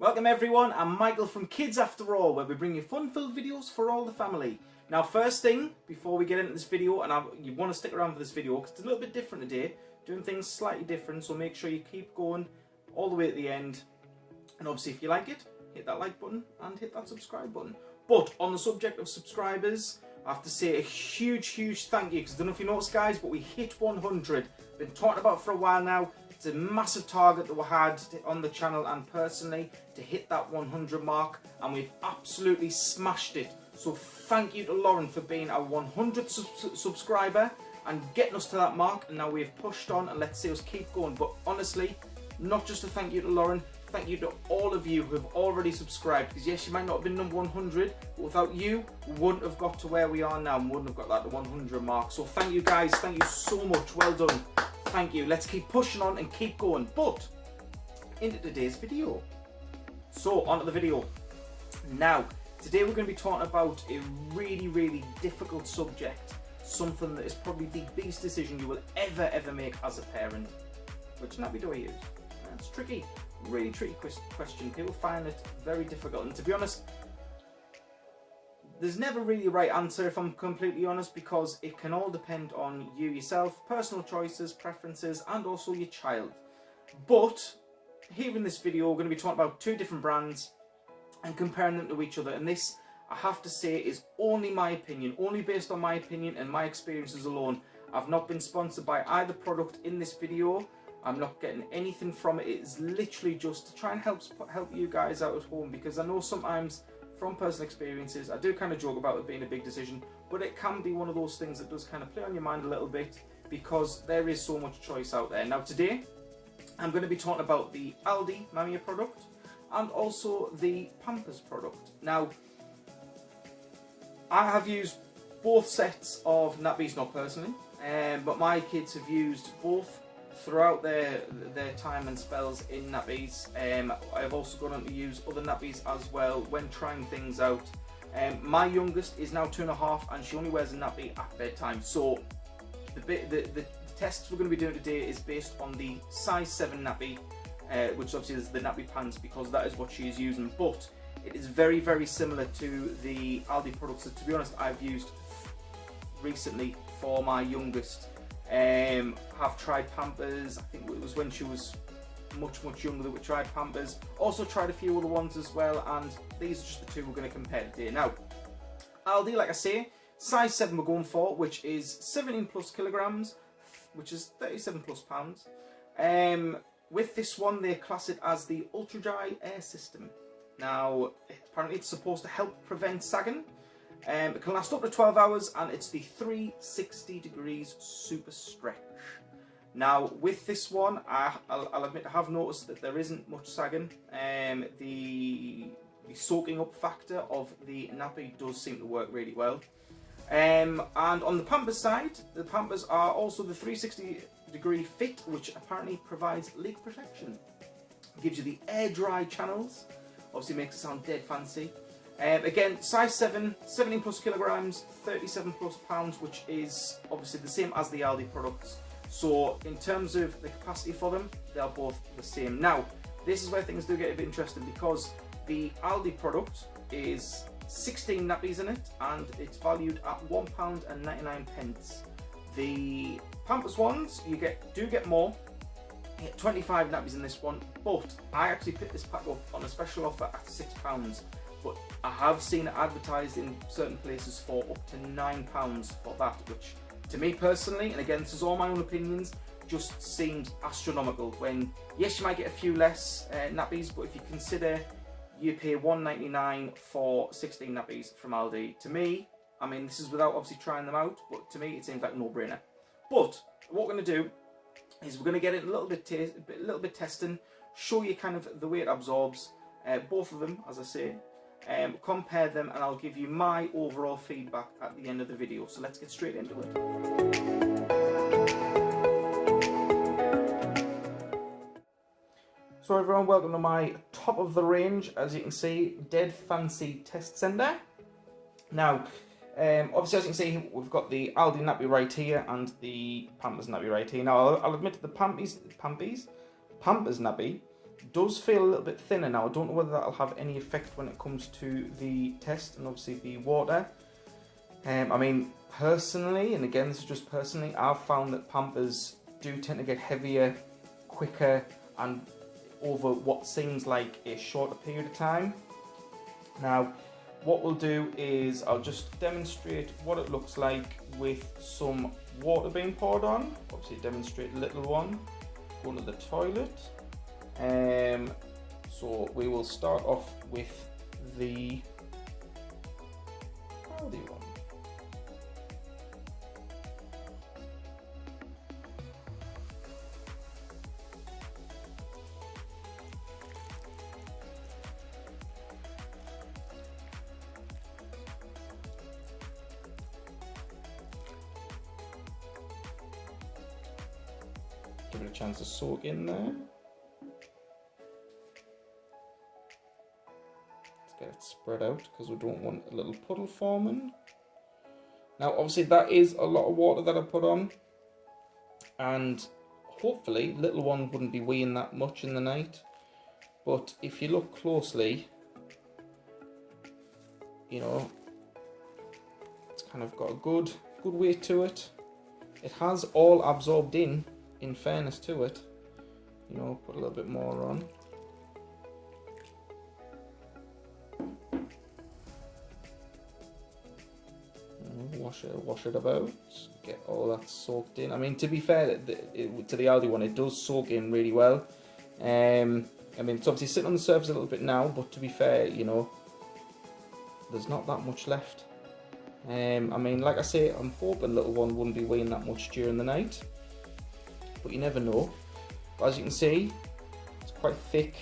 Welcome everyone, I'm Michael from Kids After All, where we bring you fun-filled videos for all the family. Now first thing, before we get into this video, and you want to stick around for this video because it's a little bit different today, doing things slightly different, so make sure you keep going all the way to the end. And obviously if you like it, hit that like button and hit that subscribe button. But on the subject of subscribers, I have to say a huge thank you, because I don't know if you noticed guys, but we hit 100. Been talking about for a while now. It's a massive target that we had on the channel and personally to hit that 100 mark, and we've absolutely smashed it. So thank you to Lauren for being our 100th subscriber and getting us to that mark, and now we've pushed on and let's see us keep going. But honestly, not just a thank you to Lauren, thank you to all of you who have already subscribed, because yes, you might not have been number 100, but without you, we wouldn't have got to where we are now and wouldn't have got that 100 mark. So thank you guys, thank you so much, well done. Thank you. Let's keep pushing on and keep going. But into today's video. So onto the video. Now, today we're going to be talking about a really difficult subject. Something that is probably the biggest decision you will ever make as a parent. Which nappy do I use? It's tricky. Really tricky question. People find it very difficult. And to be honest, there's never really a right answer, if I'm completely honest, because it can all depend on you yourself, personal choices, preferences, and also your child. But here in this video, we're going to be talking about two different brands and comparing them to each other. And this, I have to say, is only my opinion, only based on my opinion and my experiences alone. I've not been sponsored by either product in this video. I'm not getting anything from it. It's literally just to try and help you guys out at home, because I know sometimes from personal experiences, I do kind of joke about it being a big decision, but it can be one of those things that does kind of play on your mind a little bit, because there is so much choice out there. Now today, I'm going to be talking about the Aldi Mamia product and also the Pampers product. Now, I have used both sets of nappies, not personally, but my kids have used both throughout their time and spells in nappies. I've also gone on to use other nappies as well when trying things out. My youngest is now 2.5 and she only wears a nappy at bedtime. So the tests we're going to be doing today is based on the size 7 nappy, which obviously is the nappy pants, because that is what she is using. But it is very similar to the Aldi products that, to be honest, I've used recently for my youngest. Have tried Pampers. I think it was when she was much younger that we tried Pampers. Also tried a few other ones as well, and these are just the two we're going to compare today. Now, Aldi, like I say, size 7 we're going for, which is 17 plus kilograms, which is 37 plus pounds. With this one, they class it as the ultra dry air system. Now, apparently it's supposed to help prevent sagging. It can last up to 12 hours, and it's the 360 degrees super stretch. Now with this one, I'll admit I have noticed that there isn't much sagging. The soaking up factor of the nappy does seem to work really well. And on the Pampers side, the Pampers are also the 360 degree fit, which apparently provides leak protection. It gives you the air dry channels, obviously makes it sound dead fancy. Again, size 7, 17 plus kilograms, 37 plus pounds, which is obviously the same as the Aldi products. So in terms of the capacity for them, they're both the same. Now, this is where things do get a bit interesting, because the Aldi product is 16 nappies in it, and it's valued at £1.99. The Pampers ones, you do get more. You get 25 nappies in this one, but I actually picked this pack up on a special offer at £6. But I have seen it advertised in certain places for up to £9 for that, which to me personally, and again this is all my own opinions, just seems astronomical. When yes, you might get a few less nappies, but if you consider you pay £1.99 for 16 nappies from Aldi, to me, I mean this is without obviously trying them out, but to me it seems like a no-brainer. But what we're going to do is we're going to get it a little bit testing, show you kind of the way it absorbs, both of them, as I say. Compare them, and I'll give you my overall feedback at the end of the video. So let's get straight into it. So everyone, welcome to my top of the range, as you can see, dead fancy test sender. Now, obviously as you can see, we've got the Aldi nappy right here and the Pampers nappy right here. Now I'll admit the Pampers nappy does feel a little bit thinner now. I don't know whether that'll have any effect when it comes to the test and obviously the water. I mean, personally, and again, this is just personally, I've found that Pampers do tend to get heavier, quicker, and over what seems like a shorter period of time. Now, what we'll do is I'll just demonstrate what it looks like with some water being poured on. Obviously, demonstrate the little one going to the toilet. So we will start off with the Aldi one. Give it a chance to soak in there. Let's get it spread out because we don't want a little puddle forming. Now obviously that is a lot of water that I put on, and hopefully little one wouldn't be weeing that much in the night, but if you look closely, you know, it's kind of got a good weight to it. It has all absorbed in fairness to it. You know, put a little bit more on. Wash it about, get all that soaked in. I mean, to be fair, to the Aldi one, it does soak in really well. I mean, it's obviously sitting on the surface a little bit now, but to be fair, you know, there's not that much left. I mean, like I say, I'm hoping little one wouldn't be weighing that much during the night, but you never know. But as you can see, it's quite thick,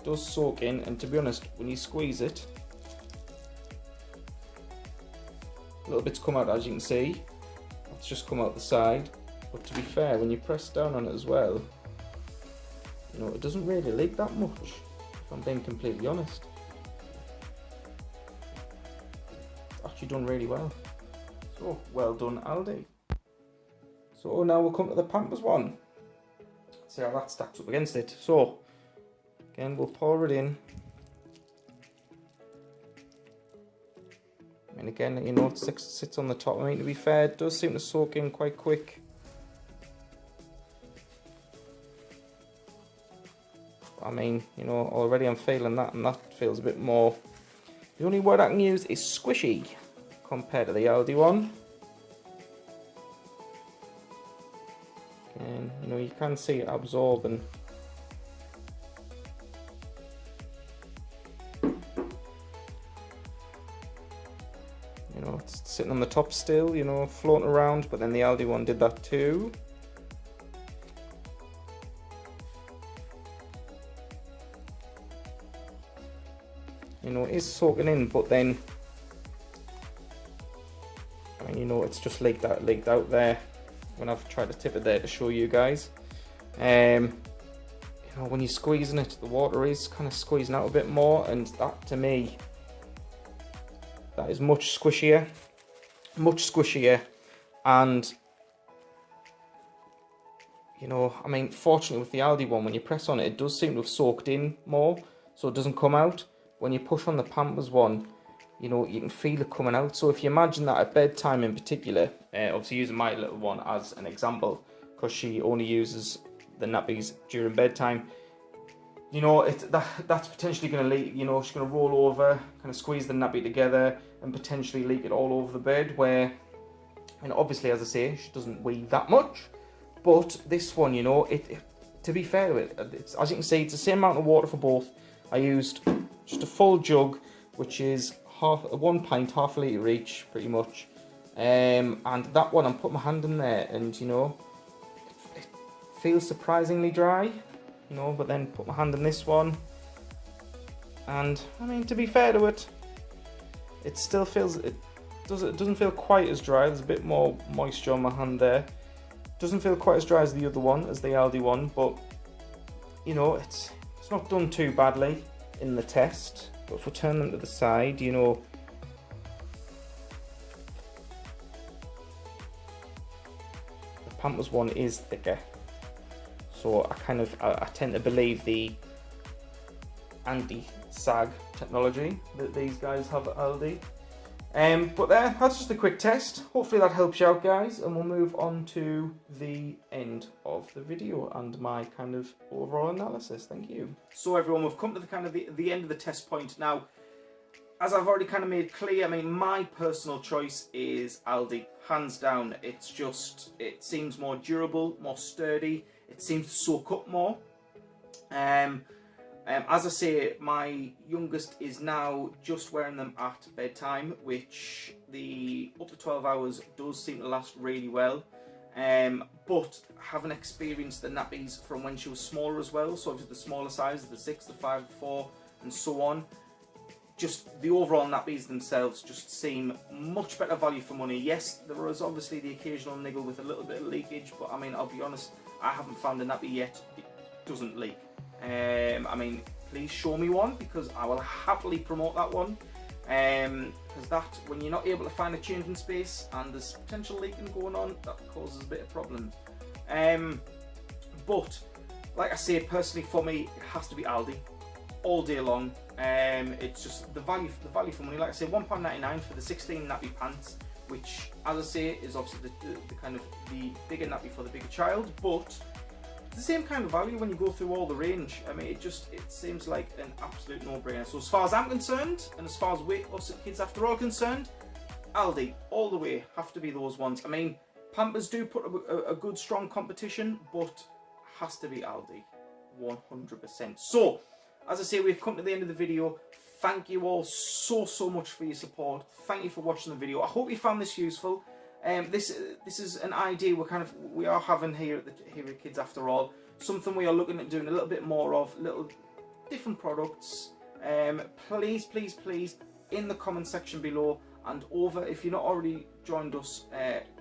does soak in, and to be honest, when you squeeze it, little bits come out, as you can see. It's just come out the side, but to be fair, when you press down on it as well, you know, it doesn't really leak that much, if I'm being completely honest. It's actually done really well. So, well done, Aldi. So now we'll come to the Pampers one. See how that stacks up against it. So, again, we'll pour it in. And again, you know, it sits on the top. I mean, to be fair, it does seem to soak in quite quick. I mean, you know, already I'm feeling that, and that feels a bit more. The only word I can use is squishy compared to the Aldi one. And, you know, you can see it absorbing. You know, it's sitting on the top still, you know, floating around, but then the Aldi one did that too. You know, it is soaking in, but then, I mean, you know, it's just leaked out there when I've tried to tip it there to show you guys. You know, when you're squeezing it, the water is kind of squeezing out a bit more, and that to me, that is much squishier, and you know, I mean, fortunately with the Aldi one, when you press on it, it does seem to have soaked in more, so it doesn't come out. When you push on the Pampers one, you know, you can feel it coming out. So if you imagine that at bedtime in particular, obviously using my little one as an example, because she only uses the nappies during bedtime, you know, that's potentially going to leak. You know, she's going to roll over, kind of squeeze the nappy together, and potentially leak it all over the bed. Where, and obviously, as I say, she doesn't weigh that much. But this one, you know, to be fair to it, it's, as you can see, it's the same amount of water for both. I used just a full jug, which is 1 pint, half a litre each, pretty much. And that one, I'm putting my hand in there, and you know, it feels surprisingly dry. You know, but then put my hand in this one, and I mean, to be fair to it, it still feels, it doesn't feel quite as dry. There's a bit more moisture on my hand there. Doesn't feel quite as dry as the other one, as the Aldi one, but you know, it's not done too badly in the test. But if we turn them to the side, you know, the Pampers one is thicker. So I tend to believe the anti-sag technology that these guys have at Aldi. But that's just a quick test. Hopefully that helps you out, guys, and we'll move on to the end of the video and my kind of overall analysis. Thank you. So everyone, we've come to the end of the test point now. As I've already kind of made clear, I mean, my personal choice is Aldi, hands down. It's just, it seems more durable, more sturdy. It seems to soak up more. As I say, my youngest is now just wearing them at bedtime, which the up to 12 hours does seem to last really well. But having experienced the nappies from when she was smaller as well, so the smaller sizes, the 6, the 5, the 4, and so on, just the overall nappies themselves just seem much better value for money. Yes, there is obviously the occasional niggle with a little bit of leakage, but I mean, I'll be honest, I haven't found a nappy yet that doesn't leak. I mean, please show me one, because I will happily promote that one. Because that, when you're not able to find a changing space and there's potential leaking going on, that causes a bit of problems. But like I say, personally for me, it has to be Aldi all day long. It's just the value for money. Like I say, £1.99 for the 16 nappy pants, which, as I say, is obviously the kind of the bigger nappy for the bigger child, but the same kind of value when you go through all the range. I mean, it seems like an absolute no-brainer. So as far as I'm concerned, and as far as us at Kids After All concerned, Aldi all the way, have to be those ones. I mean, Pampers do put a good strong competition, but has to be Aldi 100%. So as I say, we've come to the end of the video. Thank you all so much for your support. Thank you for watching the video. I hope you found this useful. This is an idea we are having here at Kids After All. Something we are looking at doing a little bit more of, little different products. Please in the comment section below, and over, if you're not already joined us,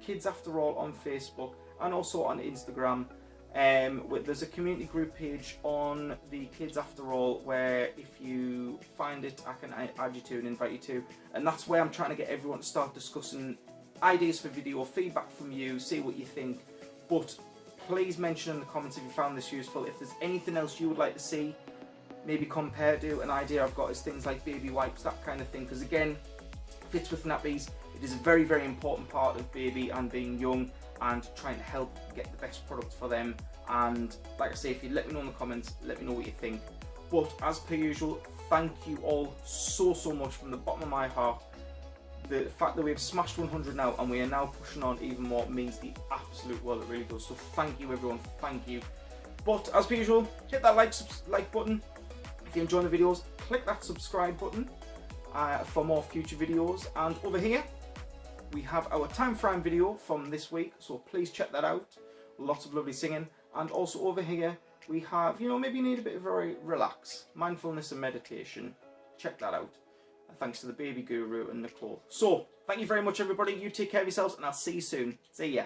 Kids After All on Facebook and also on Instagram. There's a community group page on the Kids After All where, if you find it, I can add you to and invite you to, and that's where I'm trying to get everyone to start discussing ideas for video, feedback from you, see what you think. But please mention in the comments if you found this useful. If there's anything else you would like to see, maybe compared to an idea I've got is things like baby wipes, that kind of thing, because again, fits with nappies. It is a very important part of baby and being young, and trying to help get the best product for them. And like I say, if you let me know in the comments, let me know what you think. But as per usual, thank you all so much from the bottom of my heart. The fact that we have smashed 100 now, and we are now pushing on even more, means the absolute world. It really does. So thank you everyone, thank you. But as per usual, hit that like button. If you enjoy the videos, click that subscribe button for more future videos. And over here, we have our time frame video from this week, so please check that out. Lots of lovely singing. And also over here, we have, maybe you need a bit of a relax, mindfulness and meditation. Check that out. Thanks to the baby guru and Nicole. So, thank you very much everybody. You take care of yourselves, and I'll see you soon. See ya.